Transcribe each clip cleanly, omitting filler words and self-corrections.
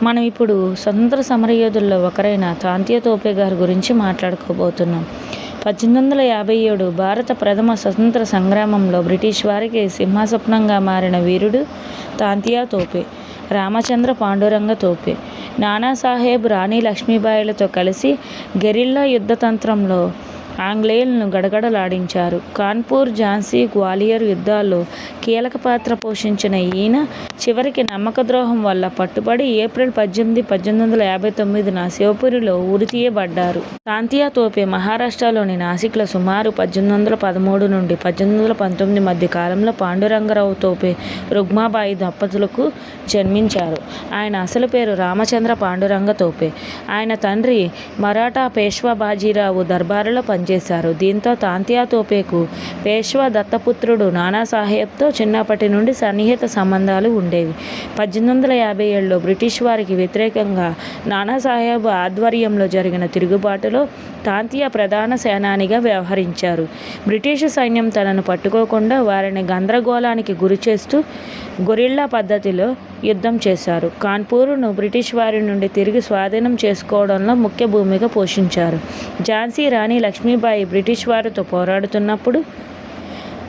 మనం ఇప్పుడు స్వతంత్ర సమరయోధుల్లో ఒకరైన తాంతియా తోపే గారి గురించి మాట్లాడుకోబోతున్నాం. 1857 భారత ప్రథమ స్వతంత్ర సంగ్రామంలో బ్రిటిష్ వారికి సింహస్వప్నంగా మారిన వీరుడు తాంతియా తోపే. రామచంద్ర పాండురంగ తోపే నానాసాహెబ్, రాణి లక్ష్మీబాయిలతో కలిసి గెరిల్లా యుద్ధతంత్రంలో ఆంగ్లేయులను గడగడలాడించారు. కాన్పూర్, ఝాన్సీ, గ్వాలియర్ యుద్ధాల్లో కీలక పాత్ర పోషించిన ఈయన చివరికి నమ్మకద్రోహం వల్ల పట్టుబడి ఏప్రిల్ 18, 1859న శివపురిలో ఉరితీయబడ్డారు. తాంతియా తోపే మహారాష్ట్రలోని నాసిక్లో సుమారు 1813 నుండి 1819 మధ్య కాలంలో పాండురంగరావు తోపే, రుక్మాబాయి దంపతులకు జన్మించారు. ఆయన అసలు పేరు రామచంద్ర పాండురంగ తోపే. ఆయన తండ్రి మరాఠా పేష్వా బాజీరావు దర్బారులో పనిచేశారు. దీంతో తాంతియా తోపేకు పేష్వా దత్తపుత్రుడు నానాసాహెబ్తో చిన్నప్పటి నుండి సన్నిహిత సంబంధాలు ఉండేవి. 1857లో బ్రిటిష్ వారికి వ్యతిరేకంగా నానాసాహెబ్ ఆధ్వర్యంలో జరిగిన తిరుగుబాటులో తాంతియా ప్రధాన సేనానిగా వ్యవహరించారు. బ్రిటిషు సైన్యం తనను పట్టుకోకుండా వారిని గందరగోళానికి గురిచేస్తూ గొరిల్లా పద్ధతిలో యుద్ధం చేశారు. కాన్పూర్ను బ్రిటిష్ వారి నుండి తిరిగి స్వాధీనం చేసుకోవడంలో ముఖ్య భూమిక పోషించారు. ఝాన్సీ రాణి లక్ష్మీబాయి బ్రిటిష్ వారితో పోరాడుతున్నప్పుడు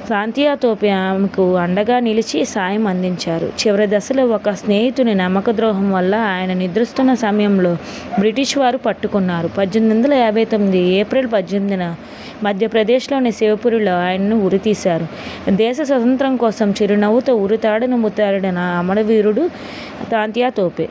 తాంతియా తోపే ఆమెకు అండగా నిలిచి సాయం అందించారు. చివరి దశలో ఒక స్నేహితుని నమ్మకద్రోహం వల్ల ఆయన నిద్రిస్తున్న సమయంలో బ్రిటిష్ వారు పట్టుకున్నారు. 1859 ఏప్రిల్ 18న మధ్యప్రదేశ్లోని శివపురిలో ఆయన్ను ఉరితీశారు. దేశ స్వతంత్రం కోసం చిరునవ్వుతో ఉరితాడును ముద్దాడిన అమరవీరుడు తాంతియా తోపే.